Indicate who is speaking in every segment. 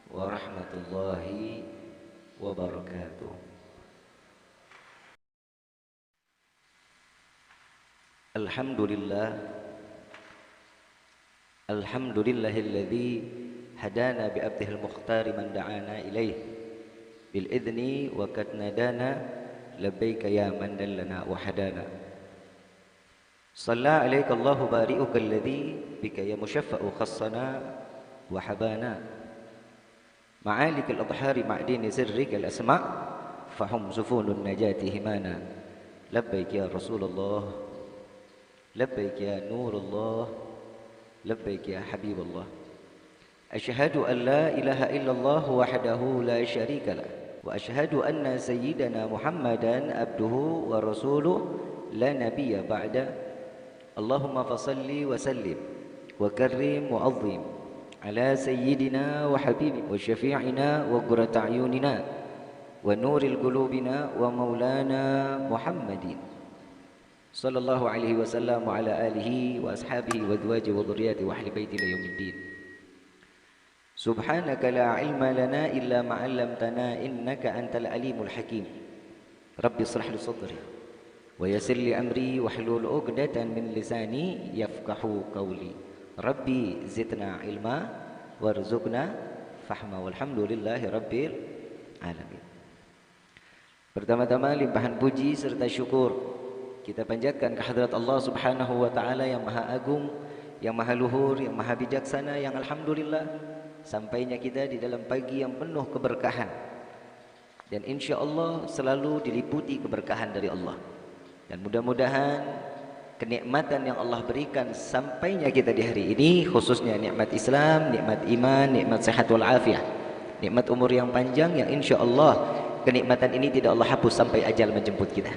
Speaker 1: warahmatullahi wabarakatuh. Alhamdulillah, alhamdulillahilladzi hadana bi abdihil mukhtari man da'ana ilaih bil idni wa kad nadana labbaika ya man dallana wa hadana. Shalla alaika Allahu bari'uka alladzi bika ya musyaffa'u khassana wa habana. Ma'alikal adhari ma'dini sirrikal asma' fahum sufunun najati himana. Labbaik ya Rasulullah, labbaik ya Nurullah, labbaik ya Habibullah. Asyhadu an la ilaha illallah wahdahu la syarika lah, wa asyhadu anna sayyidana Muhammadan abduhu wa rasuluh la nabiyya ba'da. Allahumma fasalli wa sallim wa karrim wa azim ala sayyidina wa habibi wa syafi'ina wa qurrata a'yunina wa nuril qulubina wa maulana Muhammadin sallallahu alaihi wasallam wa ala alihi wa ashabihi wa azwajihi wa dhurriyyatihi wa ahli baiti ila yaumiddin. Subhanaka la ilma lana illa ma 'allamtana innaka antal alimul hakim. Rabbi shrah li sadri wa yassir li amri wahlul 'uqdatan min lisani yafqahu qawli. Rabbi zidna ilma warzuqna fahma walhamdulillahi rabbil alamin. Pertama-tama limpahan puji serta syukur kita panjatkan kehadrat Allah Subhanahu wa taala yang Maha Agung, yang Maha Luhur, yang Maha Bijaksana, yang alhamdulillah sampainya kita di dalam pagi yang penuh keberkahan. Dan insyaallah selalu diliputi keberkahan dari Allah. Dan mudah-mudahan kenikmatan yang Allah berikan sampainya kita di hari ini, khususnya nikmat Islam, nikmat iman, nikmat sehat wal afiah, nikmat umur yang panjang yang insyaallah kenikmatan ini tidak Allah hapus sampai ajal menjemput kita.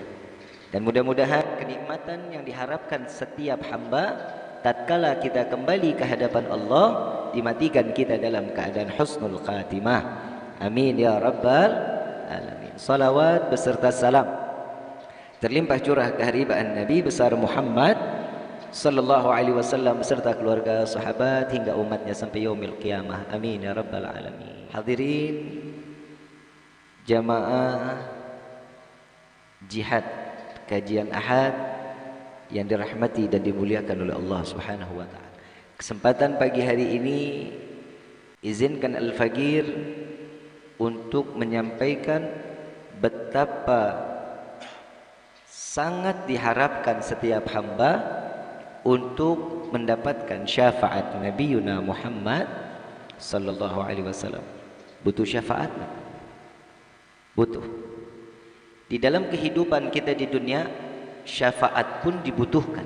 Speaker 1: Dan mudah-mudahan kenikmatan yang diharapkan setiap hamba tatkala kita kembali ke hadapan Allah dimatikan kita dalam keadaan husnul khatimah. Amin ya rabbal alamin. Salawat beserta salam terlimpah curah keharibaan Nabi besar Muhammad sallallahu alaihi wasallam beserta keluarga, sahabat hingga umatnya sampai yaumil qiyamah. Amin ya rabbal alamin. Hadirin jamaah jihad kajian Ahad yang dirahmati dan dimuliakan oleh Allah Subhanahu wa taala. Kesempatan pagi hari ini izinkan Al-Faqir untuk menyampaikan betapa sangat diharapkan setiap hamba untuk mendapatkan syafaat Nabiuna Muhammad sallallahu alaihi wasallam. Butuh syafaat? Butuh. Di dalam kehidupan kita di dunia, syafaat pun dibutuhkan.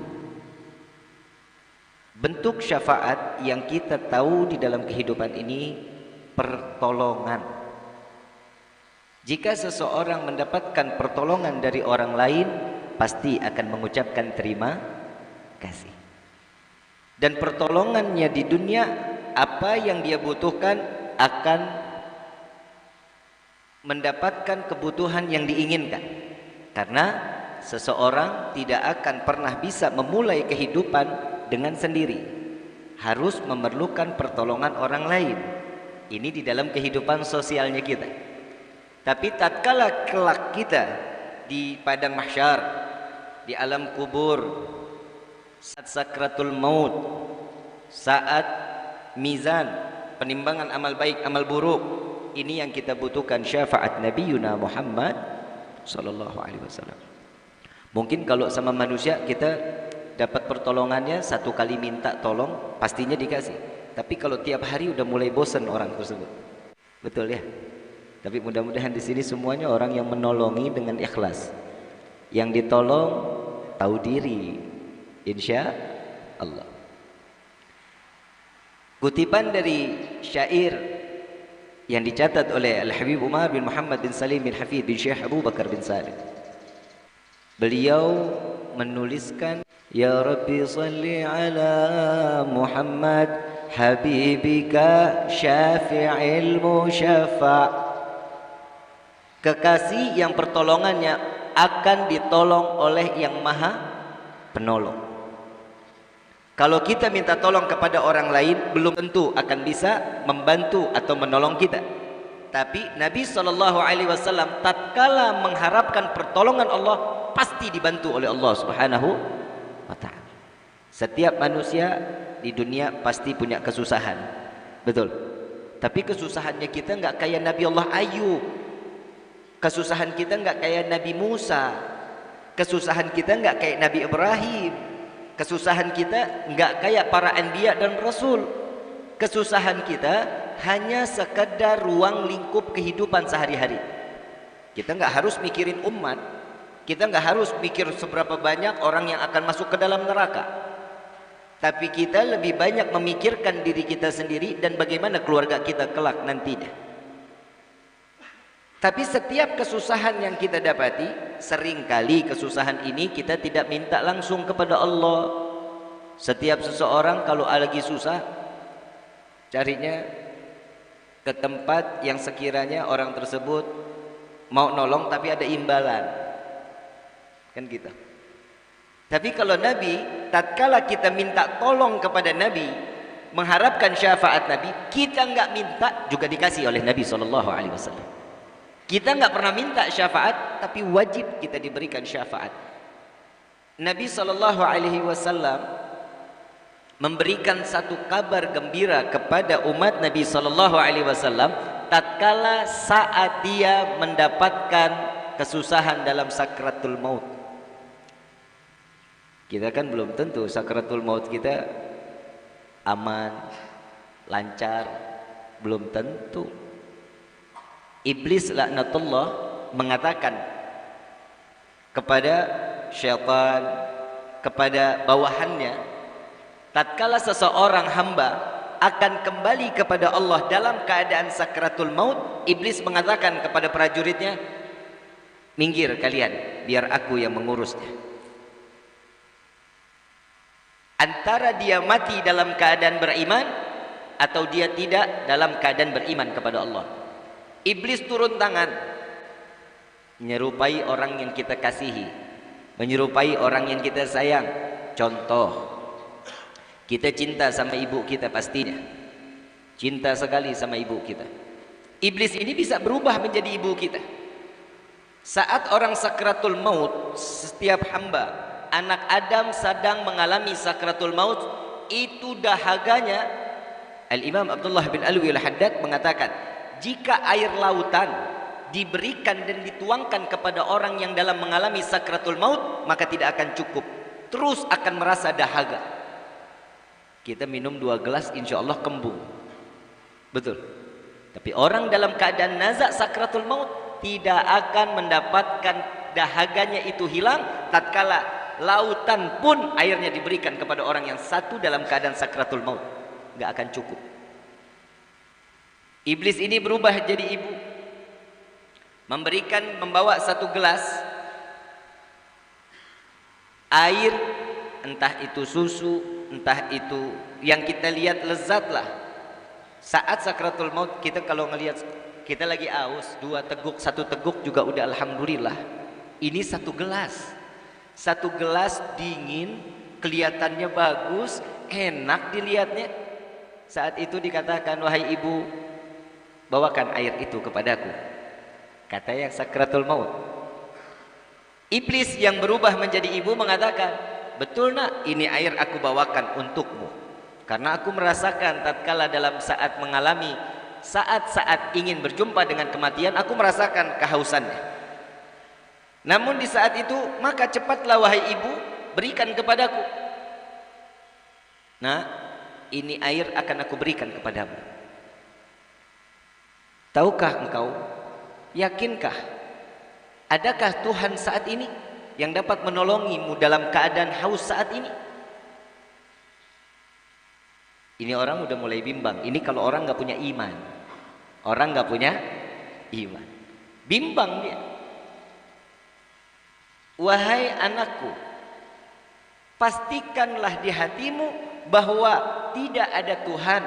Speaker 1: Bentuk syafaat yang kita tahu di dalam kehidupan ini pertolongan. Jika seseorang mendapatkan pertolongan dari orang lain, pasti akan mengucapkan terima kasih. Dan pertolongannya di dunia, apa yang dia butuhkan akan mendapatkan kebutuhan yang diinginkan. Karena seseorang tidak akan pernah bisa memulai kehidupan dengan sendiri. Harus memerlukan pertolongan orang lain. Ini di dalam kehidupan sosialnya kita. Tapi tatkala kelak kita di padang mahsyar, di alam kubur, saat sakratul maut, saat mizan, penimbangan amal baik, amal buruk, ini yang kita butuhkan syafaat Nabiuna Muhammad sallallahu alaihi wasallam. Mungkin kalau sama manusia kita dapat pertolongannya satu kali minta tolong pastinya dikasih. Tapi kalau tiap hari udah mulai bosan orang tersebut. Betul ya? Tapi mudah-mudahan di sini semuanya orang yang menolongi dengan ikhlas. Yang ditolong tahu diri, insya Allah. Kutipan dari syair yang dicatat oleh Al-Habib Umar bin Muhammad bin Salim bin Hafid bin Syekh Abu Bakar bin Salim. Beliau menuliskan, Ya Rabbi salli ala Muhammad habibika syafi'il musyafa'. Kekasih yang pertolongannya akan ditolong oleh yang maha penolong. Kalau kita minta tolong kepada orang lain, belum tentu akan bisa membantu atau menolong kita. Tapi Nabi SAW tatkala mengharapkan pertolongan Allah, pasti dibantu oleh Allah Subhanahu wa ta'ala. Setiap manusia di dunia pasti punya kesusahan, betul. Tapi kesusahannya kita nggak kayak Nabi Allah Ayub, kesusahan kita nggak kayak Nabi Musa, kesusahan kita nggak kayak Nabi Ibrahim, kesusahan kita nggak kayak para anbiya dan rasul. Kesusahan kita hanya sekedar ruang lingkup kehidupan sehari-hari. Kita nggak harus mikirin umat, kita nggak harus mikir seberapa banyak orang yang akan masuk ke dalam neraka. Tapi kita lebih banyak memikirkan diri kita sendiri dan bagaimana keluarga kita kelak nantinya. Tapi setiap kesusahan yang kita dapati, seringkali kesusahan ini kita tidak minta langsung kepada Allah. Setiap seseorang kalau lagi susah, carinya ke tempat yang sekiranya orang tersebut mau nolong tapi ada imbalan, kan gitu. Tapi kalau Nabi, tatkala kita minta tolong kepada Nabi, mengharapkan syafaat Nabi, kita nggak minta juga dikasih oleh Nabi SAW. Kita nggak pernah minta syafaat, tapi wajib kita diberikan syafaat. Nabi SAW memberikan satu kabar gembira kepada umat Nabi SAW tatkala saat dia mendapatkan kesusahan dalam sakratul maut. Kita kan belum tentu sakratul maut kita aman, lancar, belum tentu. Iblis laknatullah mengatakan kepada syaitan, kepada bawahannya, tatkala seseorang hamba akan kembali kepada Allah dalam keadaan sakratul maut, iblis mengatakan kepada prajuritnya, minggir kalian, biar aku yang mengurusnya. Antara dia mati dalam keadaan beriman atau dia tidak dalam keadaan beriman kepada Allah. Iblis turun tangan, menyerupai orang yang kita kasihi, menyerupai orang yang kita sayang. Contoh, kita cinta sama ibu kita, pastinya cinta sekali sama ibu kita. Iblis ini bisa berubah menjadi ibu kita. Saat orang sakratul maut, setiap hamba, anak Adam sedang mengalami sakratul maut, itu dahaganya. Al-Imam Abdullah bin Alwi al-Haddad mengatakan, jika air lautan diberikan dan dituangkan kepada orang yang dalam mengalami sakratul maut, maka tidak akan cukup, terus akan merasa dahaga. Kita minum 2 gelas insya Allah kembung, betul. Tapi orang dalam keadaan nazak sakratul maut tidak akan mendapatkan dahaganya itu hilang tatkala lautan pun airnya diberikan kepada orang yang satu dalam keadaan sakratul maut, nggak akan cukup. Iblis ini berubah jadi ibu, membawa 1 gelas air, entah itu susu, entah itu yang kita lihat lezat lah. Saat sakratul maut kita kalau ngelihat kita lagi aus, 2 teguk, 1 teguk juga udah alhamdulillah. Ini 1 gelas. 1 gelas dingin, kelihatannya bagus, enak dilihatnya. Saat itu dikatakan, wahai ibu, bawakan air itu kepadaku. Kata yang sakratul maut. Iblis yang berubah menjadi ibu mengatakan, betul nak, ini air aku bawakan untukmu. Karena aku merasakan tatkala dalam saat mengalami saat-saat ingin berjumpa dengan kematian, aku merasakan kehausannya. Namun di saat itu, maka cepatlah wahai ibu, berikan kepadaku. Nah, ini air akan aku berikan kepadamu. Tahukah engkau, yakinkah, adakah Tuhan saat ini yang dapat menolongimu dalam keadaan haus saat ini? Ini orang udah mulai bimbang. Ini kalau orang nggak punya iman. Orang nggak punya iman, bimbang dia. Wahai anakku, pastikanlah di hatimu bahwa tidak ada Tuhan.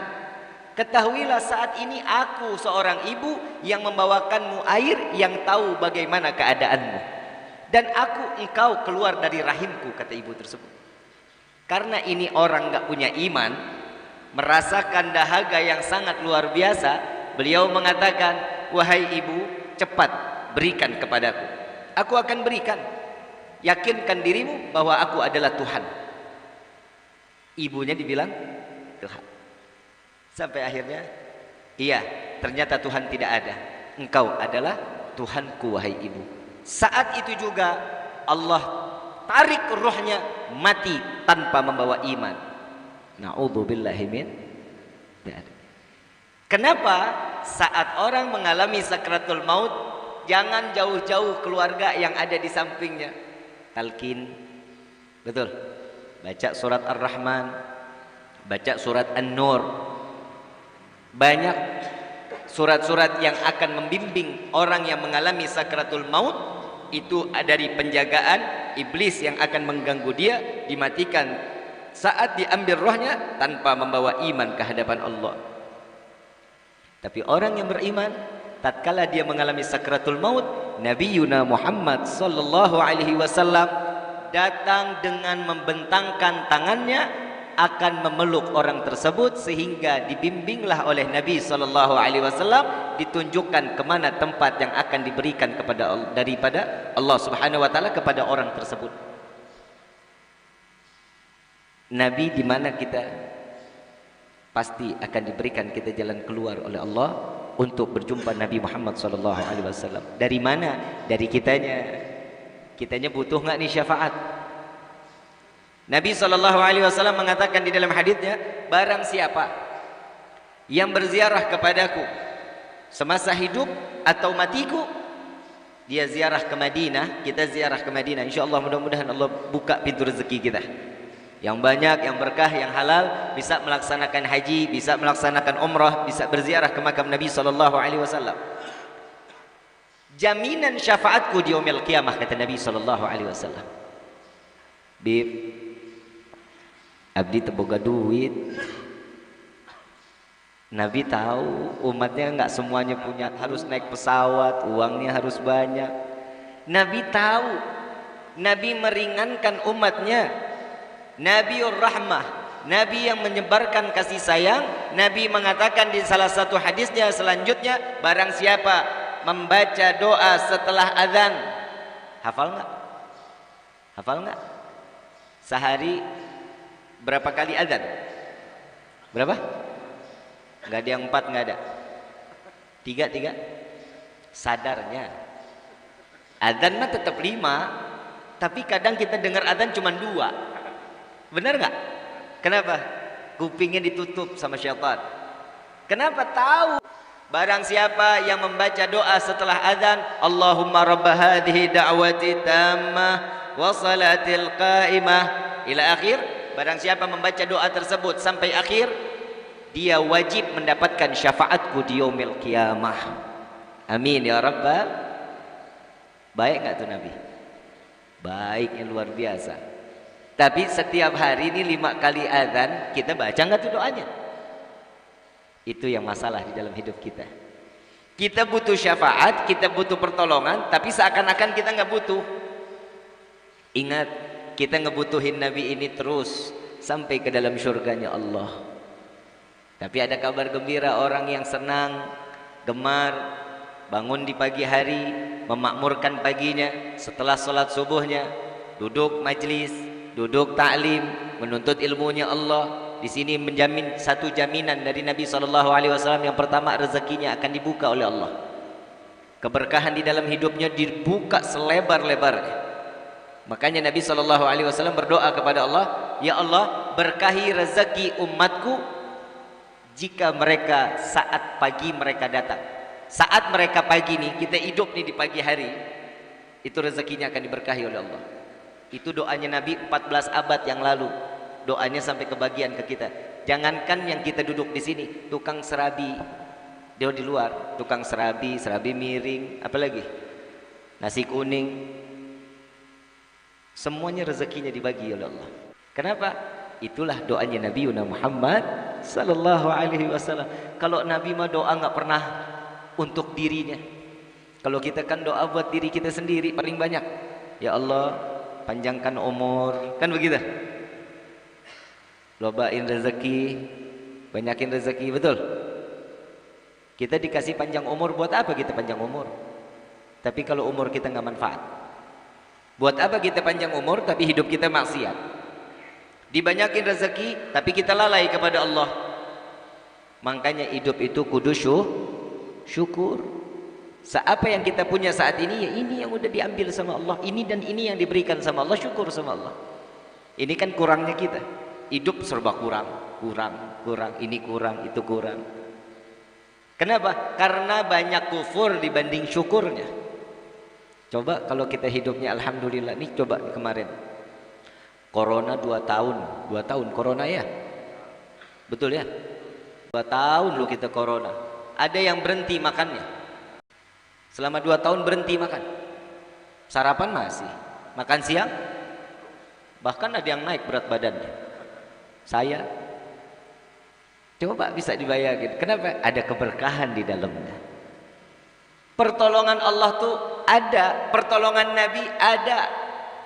Speaker 1: Ketahuilah saat ini aku seorang ibu yang membawakanmu air, yang tahu bagaimana keadaanmu. Dan aku engkau keluar dari rahimku, kata ibu tersebut. Karena ini orang nggak punya iman, merasakan dahaga yang sangat luar biasa, beliau mengatakan, wahai ibu, cepat berikan kepadaku, aku akan berikan. Yakinkan dirimu bahwa aku adalah Tuhan. Ibunya dibilang Tuhan. Sampai akhirnya, iya, ternyata Tuhan tidak ada. Engkau adalah Tuhanku, wahai ibu. Saat itu juga Allah tarik ruhnya, mati tanpa membawa iman. Na'udzubillahi min dzalik. Kenapa saat orang mengalami sakratul maut, jangan jauh-jauh keluarga yang ada di sampingnya. Talqin, betul. Baca surat Ar-Rahman, baca surat An-Nur. Banyak surat-surat yang akan membimbing orang yang mengalami sakratul maut. Itu dari penjagaan iblis yang akan mengganggu dia, dimatikan saat diambil rohnya tanpa membawa iman ke hadapan Allah. Tapi orang yang beriman, tatkala dia mengalami sakratul maut, Nabi Yuna Muhammad sallallahu alaihi wasallam datang dengan membentangkan tangannya akan memeluk orang tersebut, sehingga dibimbinglah oleh Nabi sallallahu alaihi wasallam, ditunjukkan kemana tempat yang akan diberikan kepada Allah, daripada Allah Subhanahu wa taala kepada orang tersebut. Nabi di mana kita, pasti akan diberikan kita jalan keluar oleh Allah untuk berjumpa Nabi Muhammad sallallahu alaihi wasallam. Dari mana? Dari kitanya. Kitanya butuh nggak nih syafaat? Nabi SAW mengatakan di dalam hadisnya, barang siapa yang berziarah kepadaku semasa hidup atau matiku, dia ziarah ke Madinah, kita ziarah ke Madinah, insyaallah mudah-mudahan Allah buka pintu rezeki kita yang banyak, yang berkah, yang halal, bisa melaksanakan haji, bisa melaksanakan umrah, bisa berziarah ke makam Nabi SAW. Jaminan syafaatku di yaumil qiyamah, kata Nabi SAW. Bib, abdi teboga duit. Nabi tahu umatnya nggak semuanya punya, harus naik pesawat, uangnya harus banyak. Nabi tahu, Nabi meringankan umatnya. Nabiur Rahmah, Nabi yang menyebarkan kasih sayang. Nabi mengatakan di salah satu hadisnya selanjutnya, barang siapa membaca doa setelah azan, hafal nggak? Hafal nggak? Sehari berapa kali azan? Berapa? Nggak ada yang 4, nggak ada. 3. Sadarnya azan mah tetap 5, tapi kadang kita dengar azan cuma 2. Benar nggak? Kenapa? Kupingnya ditutup sama syaitan. Kenapa? Tahu barang siapa yang membaca doa setelah azan, Allahumma rabba hadhihi da'wati tammah wa salatil qa'imah ila akhir, barang siapa membaca doa tersebut sampai akhir, dia wajib mendapatkan syafaatku di yaumil qiyamah. Amin ya rabbal. Baik nggak tuh Nabi? Baiknya luar biasa. Tapi setiap hari ini 5 kali azan, kita baca nggak tuh doanya? Itu yang masalah di dalam hidup kita. Kita butuh syafaat, kita butuh pertolongan, tapi seakan-akan kita nggak butuh. Ingat, kita ngebutuhin Nabi ini terus sampai ke dalam surganya Allah. Tapi ada kabar gembira, orang yang senang, gemar, bangun di pagi hari, memakmurkan paginya, setelah sholat subuhnya, duduk majlis, duduk ta'lim, menuntut ilmunya Allah. Di sini menjamin satu jaminan dari Nabi SAW. Yang pertama, rezekinya akan dibuka oleh Allah. Keberkahan di dalam hidupnya dibuka selebar-lebarnya. Makanya Nabi SAW berdoa kepada Allah, ya Allah, berkahi rezeki umatku jika mereka saat pagi mereka datang. Saat mereka pagi nih, kita hidup nih di pagi hari, itu rezekinya akan diberkahi oleh Allah. Itu doanya Nabi 14 abad yang lalu. Doanya sampai kebagian ke kita. Jangankan yang kita duduk di sini, tukang serabi, dia di luar, tukang serabi, serabi miring, apalagi nasi kuning, semuanya rezekinya dibagi oleh Allah. Kenapa? Itulah doanya Nabi Muhammad sallallahu alaihi wasallam. Kalau Nabi mah doa nggak pernah untuk dirinya. Kalau kita kan doa buat diri kita sendiri paling banyak. Ya Allah, panjangkan umur, kan begitu. lobain rezeki, banyakin rezeki, betul? Kita dikasih panjang umur, buat apa kita panjang umur? Tapi kalau umur kita nggak manfaat. Buat apa kita panjang umur tapi hidup kita maksiat? Dibanyakin rezeki tapi kita lalai kepada Allah. Makanya hidup itu kudu syukur. Apa yang kita punya saat ini, ya ini yang udah diambil sama Allah. Ini dan ini yang diberikan sama Allah, syukur sama Allah. Ini kan kurangnya kita. Hidup serba kurang. Ini kurang, itu kurang. Kenapa? Karena banyak kufur dibanding syukurnya. Coba kalau kita hidupnya alhamdulillah. Nih coba kemarin Corona 2 tahun Corona ya, betul ya, 2 tahun lu kita Corona. Ada yang berhenti makannya selama 2 tahun, berhenti makan. Sarapan masih, makan siang bahkan ada yang naik berat badannya. Saya coba bisa dibayangin, kenapa? Ada keberkahan di dalamnya. Pertolongan Allah tuh ada, pertolongan Nabi ada.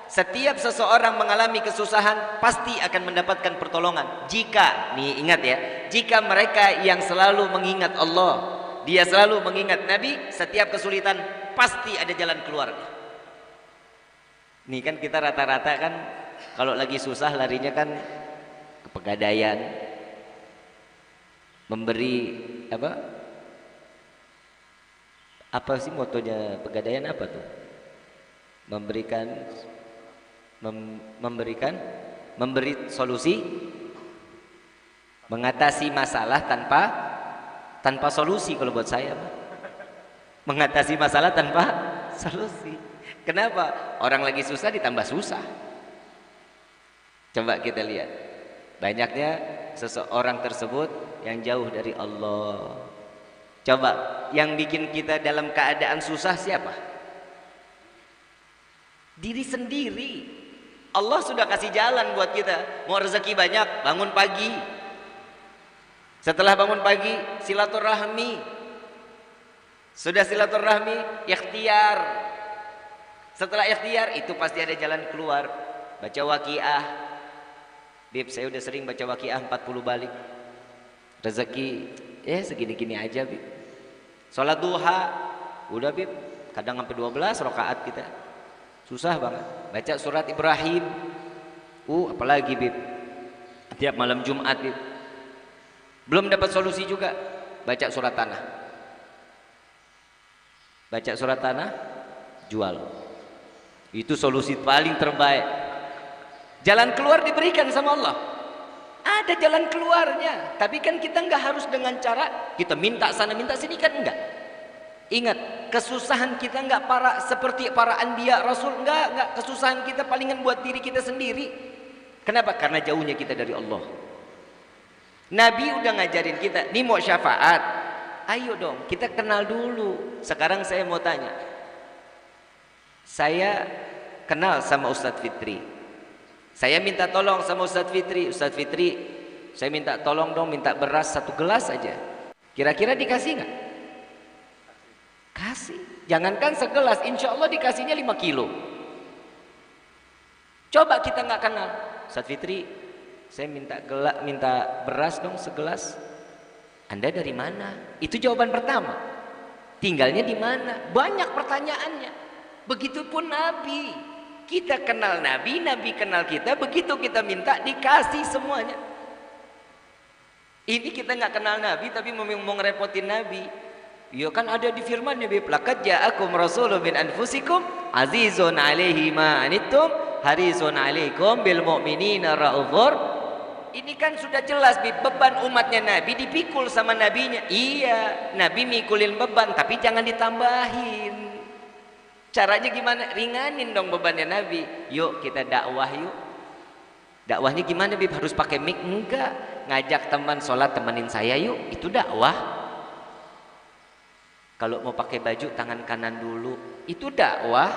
Speaker 1: Setiap seseorang mengalami kesusahan pasti akan mendapatkan pertolongan. Jika, nih ingat ya, jika mereka yang selalu mengingat Allah, dia selalu mengingat Nabi, setiap kesulitan pasti ada jalan keluarnya. Nih kan kita rata-rata kan kalau lagi susah larinya kan ke pegadaian, memberi apa sih motonya pegadaian, apa tuh? Memberi solusi, mengatasi masalah tanpa solusi. Kalau buat saya mengatasi masalah tanpa solusi. Kenapa? Orang lagi susah ditambah susah. Coba kita lihat, banyaknya seseorang tersebut yang jauh dari Allah. Coba yang bikin kita dalam keadaan susah siapa? Diri sendiri. Allah sudah kasih jalan buat kita. Mau rezeki banyak, bangun pagi. Setelah bangun pagi, silaturahmi. Sudah silaturahmi, ikhtiar. Setelah ikhtiar, itu pasti ada jalan keluar. Baca waqiah. Bib, saya udah sering baca waqiah 40 balik. Rezeki, segini-gini aja, Bib. Sholat duha, udah, Bib. Kadang sampai 12 rakaat kita. Susah banget. Baca surat Ibrahim. Apalagi, Bib. Tiap malam Jumat, Bib. Belum dapat solusi juga. Baca surat tanah. Baca surat tanah, jual. Itu solusi paling terbaik. Jalan keluar diberikan sama Allah. Ada jalan keluarnya. Tapi kan kita nggak harus dengan cara kita minta sana minta sini, kan enggak. Ingat, kesusahan kita nggak seperti para anbiya rasul, enggak. Kesusahan kita palingan buat diri kita sendiri. Kenapa? Karena jauhnya kita dari Allah. Nabi udah ngajarin kita, nih mau syafaat, ayo dong kita kenal dulu. Sekarang saya mau tanya, saya kenal sama Ustadz Fitri, saya minta tolong sama Ustadz Fitri, Ustadz Fitri, saya minta tolong dong, minta beras 1 gelas aja. Kira-kira dikasih nggak? Kasih. Jangankan segelas, insya Allah dikasihnya 5 kilo. Coba kita nggak kenal, Ustadz Fitri, saya minta beras dong segelas. Anda dari mana? Itu jawaban pertama. Tinggalnya di mana? Banyak pertanyaannya. Begitupun Nabi. Kita kenal Nabi, Nabi kenal kita. Begitu kita minta, dikasih semuanya. Ini kita nggak kenal Nabi tapi mau ngerepotin Nabi. Ya kan ada di firman-Nya, laqad ja'akum rasulun min anfusikum azizun 'alaihi ma anittum harisun 'alaikum bil mu'minina raufur. Ini kan sudah jelas, beban umatnya Nabi dipikul sama nabinya. Iya, Nabi mikulin beban tapi jangan ditambahin. Caranya gimana? Ringanin dong bebannya Nabi. Yuk kita dakwah yuk. Dakwahnya gimana, Bib? Harus pakai mic? Enggak. Ngajak teman sholat, temenin saya yuk. Itu dakwah. Kalau mau pakai baju tangan kanan dulu, itu dakwah.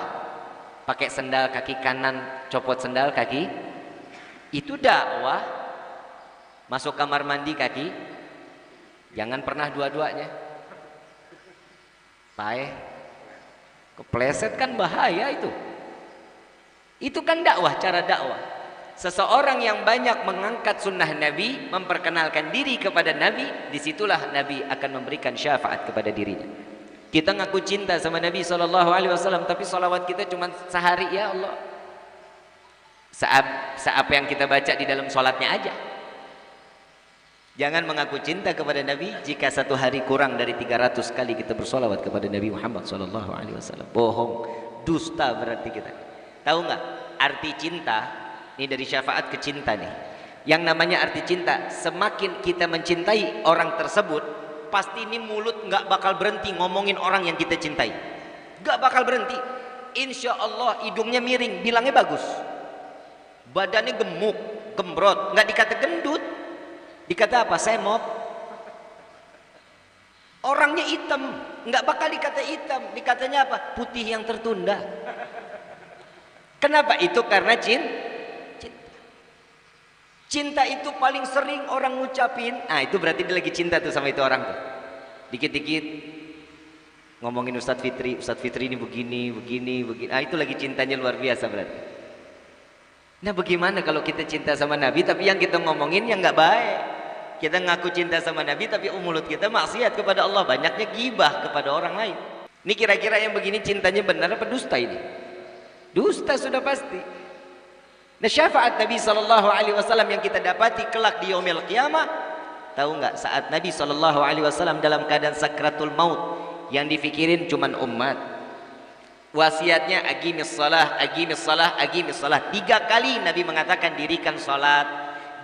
Speaker 1: Pakai sendal kaki kanan, copot sendal kaki, itu dakwah. Masuk kamar mandi kaki, jangan pernah dua-duanya. Kepleset kan bahaya itu. Itu kan dakwah, cara dakwah. Seseorang yang banyak mengangkat sunnah Nabi, memperkenalkan diri kepada Nabi, disitulah Nabi akan memberikan syafaat kepada dirinya. Kita ngaku cinta sama Nabi SAW, tapi salawat kita cuma sehari, ya Allah. Seapa yang kita baca di dalam sholatnya aja. Jangan mengaku cinta kepada Nabi jika satu hari kurang dari 300 kali kita bersolawat kepada Nabi Muhammad SAW. Bohong, dusta berarti kita. Tahu nggak arti cinta? Ini dari syafaat ke cinta nih. Yang namanya arti cinta, semakin kita mencintai orang tersebut, pasti ini mulut nggak bakal berhenti ngomongin orang yang kita cintai. Nggak bakal berhenti. Insya Allah hidungnya miring, bilangnya bagus. Badannya gemuk, gembrot, nggak dikata gendut. Dikata apa? Semok. Orangnya hitam, nggak bakal dikata hitam. Dikatanya apa? Putih yang tertunda. Kenapa? Itu karena cinta itu paling sering orang ngucapin. Ah, itu berarti dia lagi cinta tuh sama itu orang tuh. Dikit-dikit ngomongin Ustadz Fitri ini begini. Ah, itu lagi cintanya luar biasa berarti. Nah, bagaimana kalau kita cinta sama Nabi tapi yang kita ngomongin yang nggak baik? Kita ngaku cinta sama Nabi tapi mulut kita maksiat kepada Allah, banyaknya gibah kepada orang lain. Ini kira-kira yang begini cintanya benar apa dusta ini? Dusta sudah pasti. Nah, syafaat Nabi SAW yang kita dapati kelak di yaumil qiyamah, tahu nggak? Saat Nabi SAW dalam keadaan sakratul maut, yang difikirin cuman umat. Wasiatnya aqimis salah, aqimis salah, aqimis salah. 3 kali Nabi mengatakan dirikan salat,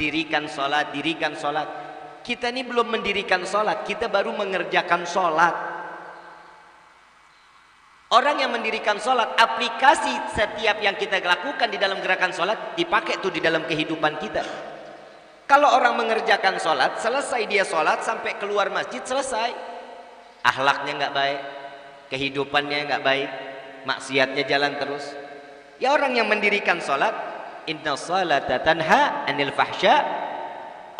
Speaker 1: dirikan salat, dirikan salat. Kita ini belum mendirikan salat, kita baru mengerjakan salat. Orang yang mendirikan sholat, aplikasi setiap yang kita lakukan di dalam gerakan sholat dipakai tuh di dalam kehidupan kita. Kalau orang mengerjakan sholat, selesai dia sholat sampai keluar masjid selesai, akhlaknya nggak baik, kehidupannya nggak baik, maksiatnya jalan terus. Ya, orang yang mendirikan sholat, inna sholata tanha anil fahsya.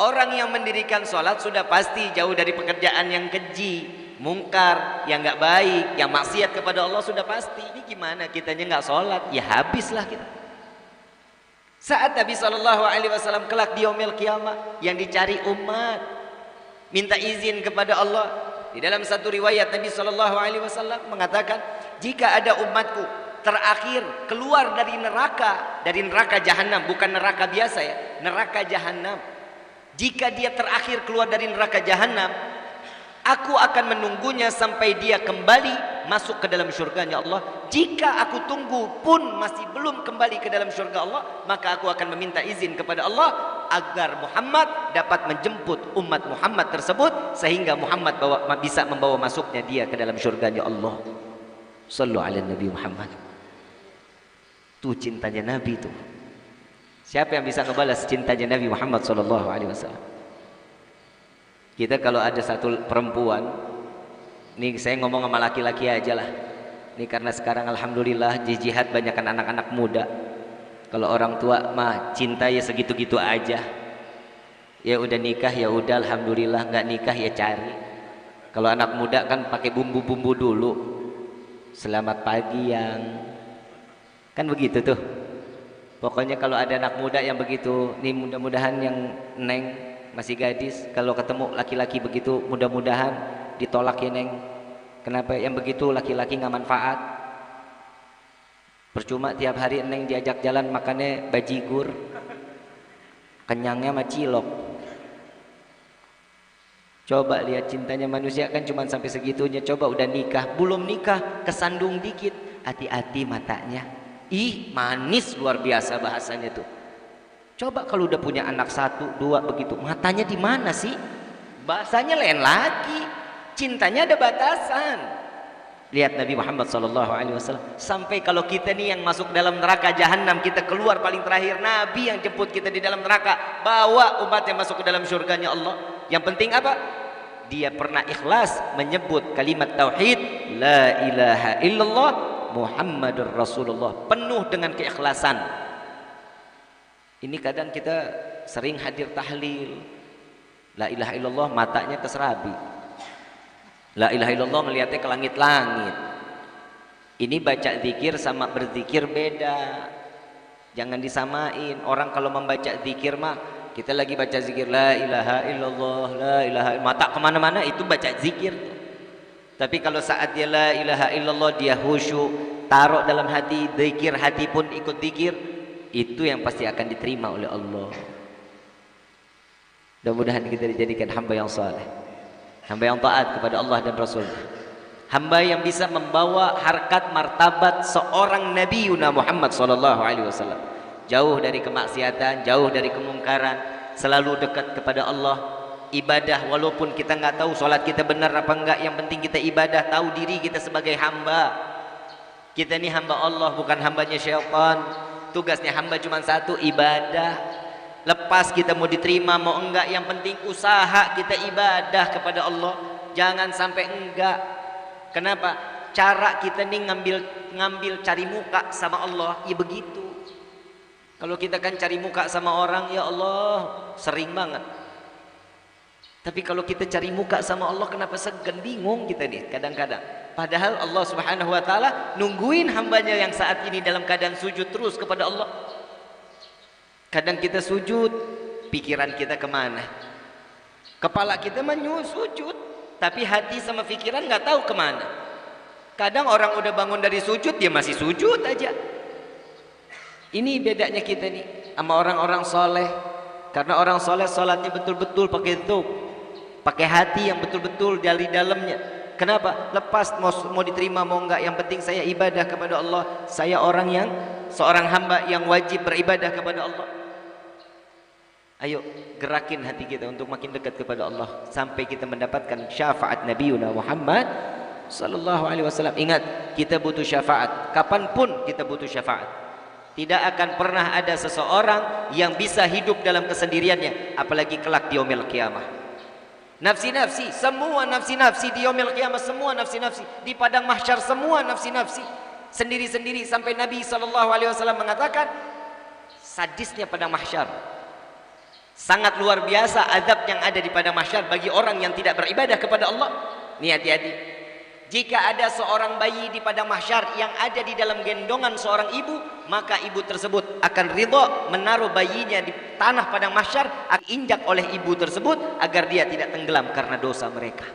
Speaker 1: Orang yang mendirikan sholat sudah pasti jauh dari pekerjaan yang keji, mungkar, yang nggak baik, yang maksiat kepada Allah sudah pasti. Ini gimana kitanya nggak sholat? Ya habislah kita. Saat Nabi SAW kelak di yaumil qiyamah, yang dicari umat minta izin kepada Allah. Di dalam satu riwayat Nabi SAW mengatakan, jika ada umatku terakhir keluar dari neraka jahanam, bukan neraka biasa ya, neraka jahanam. Jika dia terakhir keluar dari neraka jahanam, aku akan menunggunya sampai dia kembali masuk ke dalam surganya Allah. Jika aku tunggu pun masih belum kembali ke dalam surga Allah, maka aku akan meminta izin kepada Allah agar Muhammad dapat menjemput umat Muhammad tersebut, sehingga Muhammad bisa membawa masuknya dia ke dalam surganya Allah. Sallu ala Nabi Muhammad. Tuh cintanya Nabi tuh. Siapa yang bisa ngebalas cintanya Nabi Muhammad SAW? Kita kalau ada satu perempuan, nih saya ngomong sama laki-laki aja lah. Ini karena sekarang alhamdulillah di jihad banyakkan anak-anak muda. Kalau orang tua mah cinta ya segitu-gitu aja. Ya udah nikah ya udah alhamdulillah, nggak nikah ya cari. Kalau anak muda kan pakai bumbu-bumbu dulu. Selamat pagi yang kan begitu tuh. Pokoknya kalau ada anak muda yang begitu, nih mudah-mudahan yang Neng masih gadis, kalau ketemu laki-laki begitu mudah-mudahan ditolak ya Neng. Kenapa? Yang begitu laki-laki nggak manfaat. Percuma tiap hari Neng diajak jalan makannya bajigur, kenyangnya mah cilok. Coba lihat cintanya manusia kan cuma sampai segitunya. Coba udah nikah, belum nikah kesandung dikit, hati-hati matanya. Ih, manis luar biasa bahasanya tuh. Coba kalau udah punya anak 1, 2 begitu, matanya di mana sih? Bahasanya lain lagi. Cintanya ada batasan. Lihat Nabi Muhammad SAW. Sampai kalau kita nih yang masuk dalam neraka jahanam, kita keluar paling terakhir, Nabi yang jemput kita di dalam neraka, bawa umat yang masuk ke dalam surganya Allah. Yang penting apa? Dia pernah ikhlas menyebut kalimat tauhid, la ilaha illallah Muhammadur Rasulullah, penuh dengan keikhlasan. Ini kadang kita sering hadir tahlil, la ilaha illallah matanya ke serabi, la ilaha illallah ngelihatnya ke langit-langit. Ini baca zikir sama berzikir beda. Jangan disamain. Orang kalau membaca zikir mah, kita lagi baca zikir la ilaha illallah, la ilaha illallah, mata kemana-mana itu baca zikir. Tapi kalau saat dia la ilaha illallah, dia khusyuk, taruh dalam hati, zikir, hati pun ikut zikir, itu yang pasti akan diterima oleh Allah. Mudah-mudahan kita dijadikan hamba yang saleh, hamba yang taat kepada Allah dan Rasul, hamba yang bisa membawa harkat martabat seorang Nabi Muhammad SAW, jauh dari kemaksiatan, jauh dari kemungkaran, selalu dekat kepada Allah. Ibadah walaupun kita nggak tahu sholat kita benar apa enggak, yang penting kita ibadah, tahu diri kita sebagai hamba. Kita ini hamba Allah, bukan hambanya syaitan. Tugasnya hamba cuma satu, ibadah. Lepas kita mau diterima mau enggak, yang penting usaha kita ibadah kepada Allah, jangan sampai enggak. Kenapa? Cara kita nih ngambil cari muka sama Allah, ya begitu. Kalau kita kan cari muka sama orang, ya Allah, sering banget. Tapi kalau kita cari muka sama Allah, kenapa segan, bingung kita nih kadang-kadang. Padahal Allah Subhanahu wa taala nungguin hambanya yang saat ini dalam keadaan sujud terus kepada Allah. Kadang kita sujud, pikiran kita kemana? Kepala kita sujud, tapi hati sama pikiran nggak tahu kemana. Kadang orang udah bangun dari sujud, dia masih sujud aja. Ini bedanya kita nih sama orang-orang soleh. Karena orang soleh sholatnya betul-betul pakai dzukr, pakai hati yang betul-betul dari dalamnya. Kenapa? Lepas mau diterima mau enggak, yang penting saya ibadah kepada Allah. Saya seorang hamba yang wajib beribadah kepada Allah. Ayo gerakin hati kita untuk makin dekat kepada Allah sampai kita mendapatkan syafaat Nabi Muhammad sallallahu alaihi wasallam. Ingat, kita butuh syafaat. Kapanpun kita butuh syafaat. Tidak akan pernah ada seseorang yang bisa hidup dalam kesendiriannya, apalagi kelak di yaumil qiyamah. Nafsi-nafsi, semua nafsi-nafsi di yaumil qiyamah, semua nafsi-nafsi di padang mahsyar, semua nafsi-nafsi sendiri-sendiri, sampai Nabi SAW mengatakan sadisnya padang mahsyar, sangat luar biasa azab yang ada di padang mahsyar bagi orang yang tidak beribadah kepada Allah. Nih hati-hati. Jika ada seorang bayi di padang mahsyar yang ada di dalam gendongan seorang ibu, maka ibu tersebut akan ridha menaruh bayinya di tanah padang mahsyar, akan injak oleh ibu tersebut agar dia tidak tenggelam karena dosa mereka.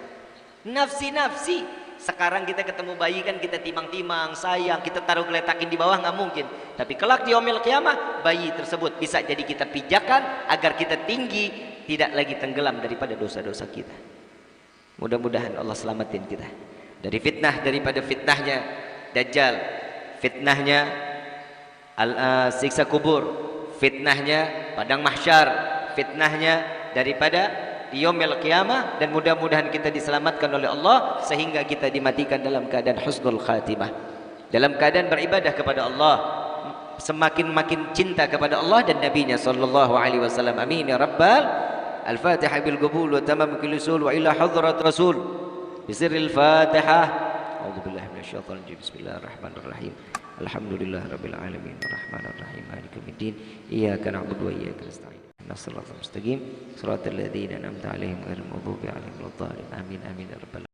Speaker 1: Nafsi-nafsi. Sekarang kita ketemu bayi kan kita timang-timang, sayang, kita taruh geletakin di bawah, nggak mungkin. Tapi kelak di yaumil qiyamah, bayi tersebut bisa jadi kita pijakan agar kita tinggi, tidak lagi tenggelam daripada dosa-dosa kita. Mudah-mudahan Allah selamatin kita dari fitnah, daripada fitnahnya Dajjal, fitnahnya siksa kubur, fitnahnya padang mahsyar, fitnahnya daripada di yaumil qiyamah. Dan mudah-mudahan kita diselamatkan oleh Allah sehingga kita dimatikan dalam keadaan husnul khatimah, dalam keadaan beribadah kepada Allah, semakin cinta kepada Allah dan Nabi-Nya sallallahu alaihi wasallam. Amin ya rabbal. Al-Fatihah bil qabul wa tamam kulli usul wa ila hadrat rasul. بسر الفاتحة. أعوذ بالله من الشيطان الرجيم. بسم الله الرحمن الرحيم. الحمد لله رب العالمين الرحمن الرحيم مالك يوم الدين إياك نعبد وإياك نستعين اهدنا الصراط المستقيم صراط الذين أنعمت عليهم غير المغضوب عليهم ولا الضالين آمين آمين يا رب العالمين.